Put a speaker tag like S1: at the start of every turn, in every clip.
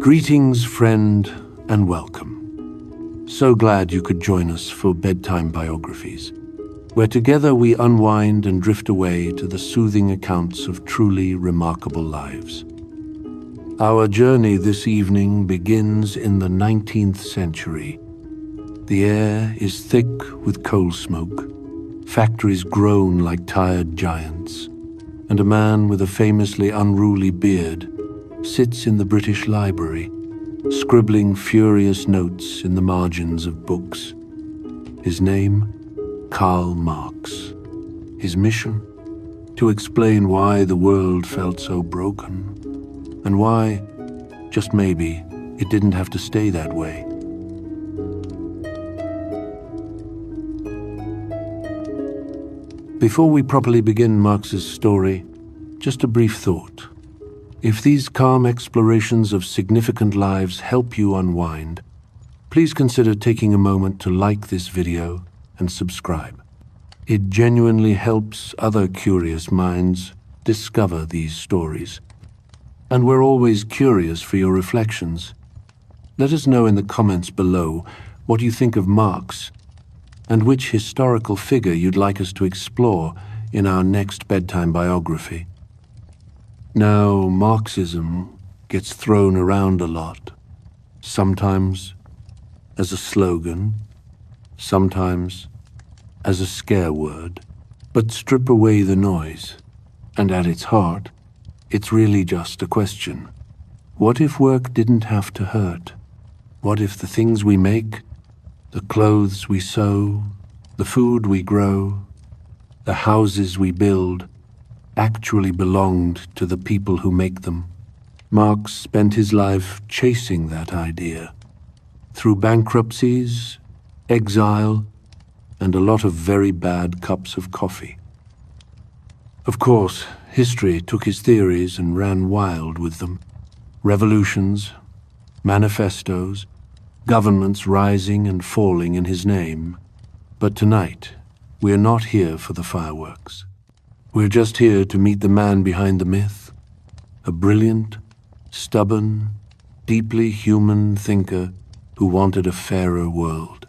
S1: Greetings, friend, and welcome. So glad you could join us for Bedtime Biographies, where together we unwind and drift away to the soothing accounts of truly remarkable lives. Our journey this evening begins in the 19th century. The air is thick with coal smoke, factories groan like tired giants, and a man with a famously unruly beard sits in the British Library, scribbling furious notes in the margins of books. His name, Karl Marx. His mission, to explain why the world felt so broken, and why, just maybe, it didn't have to stay that way. Before we properly begin Marx's story, just a brief thought. If these calm explorations of significant lives help you unwind, please consider taking a moment to like this video and subscribe. It genuinely helps other curious minds discover these stories. And we're always curious for your reflections. Let us know in the comments below what you think of Marx and which historical figure you'd like us to explore in our next bedtime biography. Now, Marxism gets thrown around a lot, sometimes as a slogan, sometimes as a scare word. But strip away the noise, and at its heart, it's really just a question. What if work didn't have to hurt? What if the things we make, the clothes we sew, the food we grow, the houses we build, actually belonged to the people who make them? Marx spent his life chasing that idea, through bankruptcies, exile, and a lot of very bad cups of coffee. Of course, history took his theories and ran wild with them. Revolutions, manifestos, governments rising and falling in his name. But tonight, we're not here for the fireworks. We're just here to meet the man behind the myth, a brilliant, stubborn, deeply human thinker who wanted a fairer world.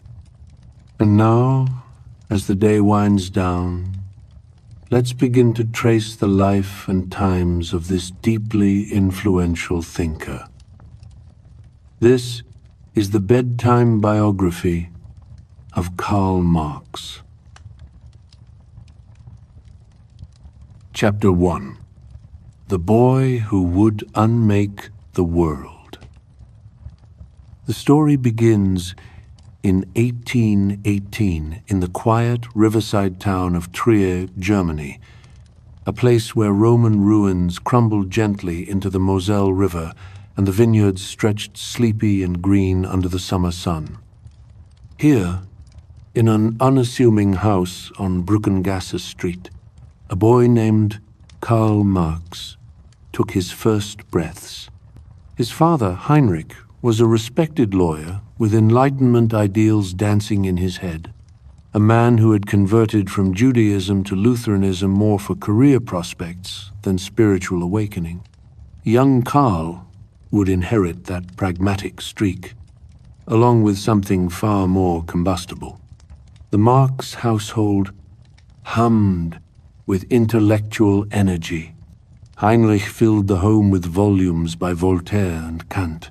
S1: And now, as the day winds down, let's begin to trace the life and times of this deeply influential thinker. This is the bedtime biography of Karl Marx. Chapter 1. The Boy Who Would Unmake the World. The story begins in 1818 in the quiet riverside town of Trier, Germany, a place where Roman ruins crumbled gently into the Moselle River and the vineyards stretched sleepy and green under the summer sun. Here, in an unassuming house on Brückengasse Street, a boy named Karl Marx took his first breaths. His father, Heinrich, was a respected lawyer with Enlightenment ideals dancing in his head, a man who had converted from Judaism to Lutheranism more for career prospects than spiritual awakening. Young Karl would inherit that pragmatic streak, along with something far more combustible. The Marx household hummed with intellectual energy. Heinrich filled the home with volumes by Voltaire and Kant,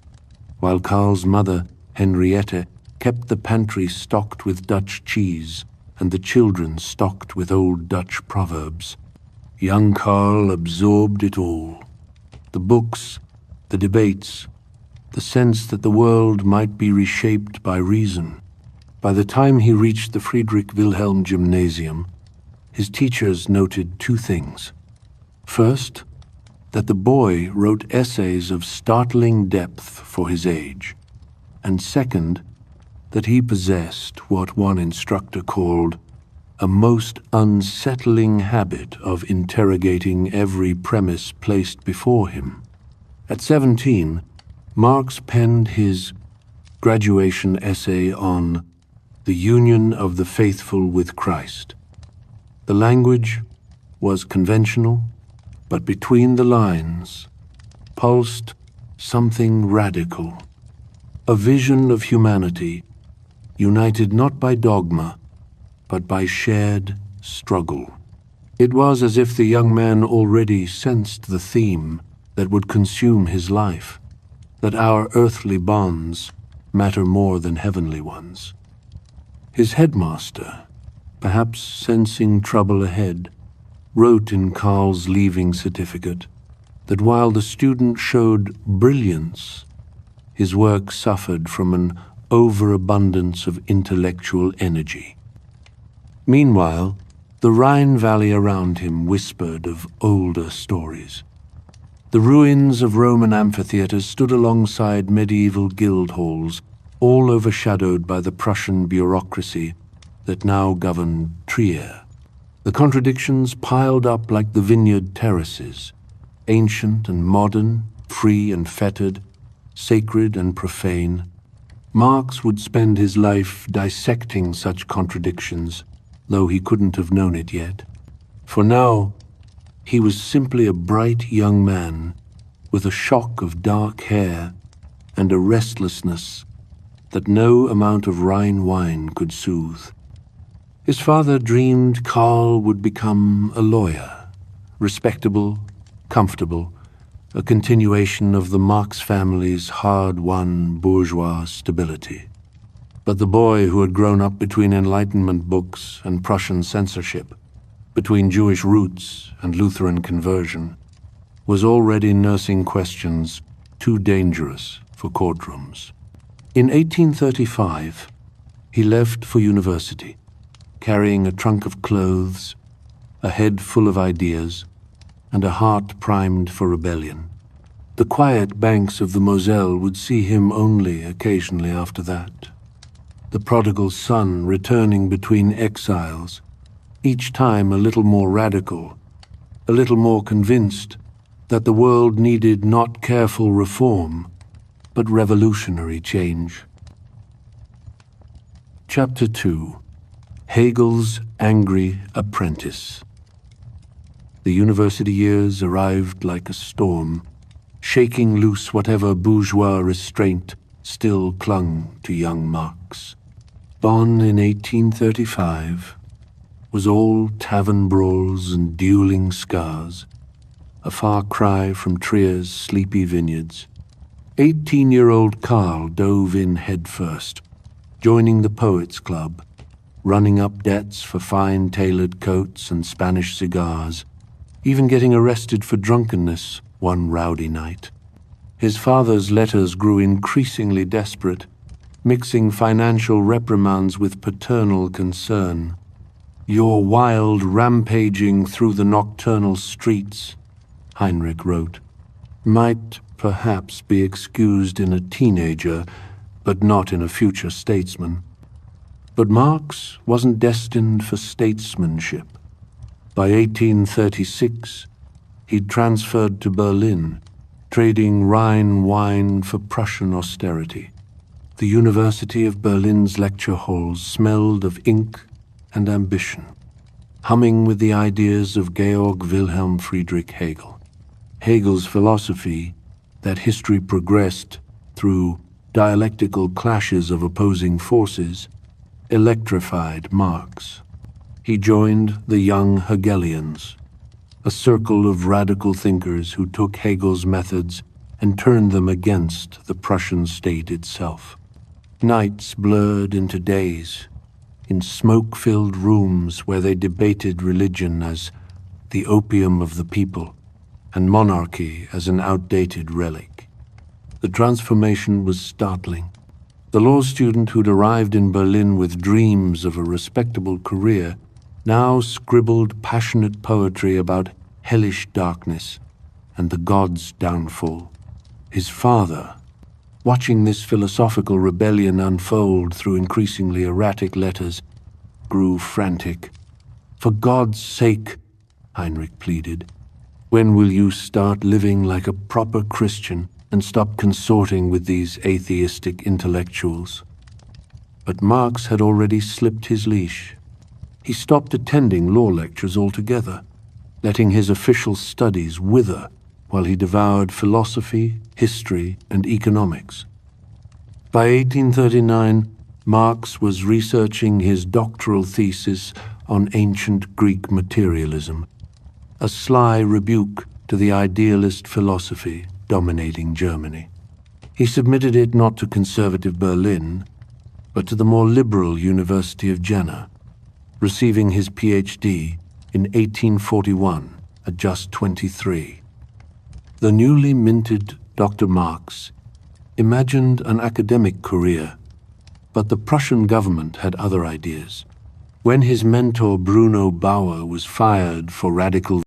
S1: while Karl's mother, Henriette, kept the pantry stocked with Dutch cheese and the children stocked with old Dutch proverbs. Young Karl absorbed it all. The books, the debates, the sense that the world might be reshaped by reason. By the time he reached the Friedrich Wilhelm Gymnasium, his teachers noted two things. First, that the boy wrote essays of startling depth for his age. And second, that he possessed what one instructor called a most unsettling habit of interrogating every premise placed before him. At 17, Marx penned his graduation essay on the union of the faithful with Christ. The language was conventional, but between the lines pulsed something radical, a vision of humanity united not by dogma, but by shared struggle. It was as if the young man already sensed the theme that would consume his life, that our earthly bonds matter more than heavenly ones. His headmaster, perhaps sensing trouble ahead, wrote in Karl's leaving certificate that while the student showed brilliance, his work suffered from an overabundance of intellectual energy. Meanwhile, the Rhine valley around him whispered of older stories. The ruins of Roman amphitheaters stood alongside medieval guild halls, all overshadowed by the Prussian bureaucracy that now governed Trier. The contradictions piled up like the vineyard terraces, ancient and modern, free and fettered, sacred and profane. Marx would spend his life dissecting such contradictions, though he couldn't have known it yet. For now, he was simply a bright young man with a shock of dark hair and a restlessness that no amount of Rhine wine could soothe. His father dreamed Karl would become a lawyer, respectable, comfortable, a continuation of the Marx family's hard-won bourgeois stability. But the boy who had grown up between Enlightenment books and Prussian censorship, between Jewish roots and Lutheran conversion, was already nursing questions too dangerous for courtrooms. In 1835, he left for university, carrying a trunk of clothes, a head full of ideas, and a heart primed for rebellion. The quiet banks of the Moselle would see him only occasionally after that. The prodigal son returning between exiles, each time a little more radical, a little more convinced that the world needed not careful reform, but revolutionary change. Chapter 2. Hegel's Angry Apprentice. The university years arrived like a storm, shaking loose whatever bourgeois restraint still clung to young Marx. Bonn in 1835 was all tavern brawls and dueling scars, a far cry from Trier's sleepy vineyards. 18-year-old Karl dove in headfirst, joining the Poets' Club, running up debts for fine tailored coats and Spanish cigars, even getting arrested for drunkenness one rowdy night. His father's letters grew increasingly desperate, mixing financial reprimands with paternal concern. "Your wild rampaging through the nocturnal streets," Heinrich wrote, "might perhaps be excused in a teenager, but not in a future statesman." But Marx wasn't destined for statesmanship. By 1836, he'd transferred to Berlin, trading Rhine wine for Prussian austerity. The University of Berlin's lecture halls smelled of ink and ambition, humming with the ideas of Georg Wilhelm Friedrich Hegel. Hegel's philosophy that history progressed through dialectical clashes of opposing forces electrified Marx. He joined the young Hegelians, a circle of radical thinkers who took Hegel's methods and turned them against the Prussian state itself. Nights blurred into days, in smoke-filled rooms where they debated religion as the opium of the people and monarchy as an outdated relic. The transformation was startling. The law student who'd arrived in Berlin with dreams of a respectable career now scribbled passionate poetry about hellish darkness and the gods' downfall. His father, watching this philosophical rebellion unfold through increasingly erratic letters, grew frantic. "For God's sake," Heinrich pleaded, "when will you start living like a proper Christian and stop consorting with these atheistic intellectuals?" But Marx had already slipped his leash. He stopped attending law lectures altogether, letting his official studies wither while he devoured philosophy, history, and economics. By 1839, Marx was researching his doctoral thesis on ancient Greek materialism, a sly rebuke to the idealist philosophy dominating Germany. He submitted it not to conservative Berlin, but to the more liberal University of Jena, receiving his PhD in 1841 at just 23. The newly minted Dr. Marx imagined an academic career, but the Prussian government had other ideas. When his mentor Bruno Bauer was fired for radical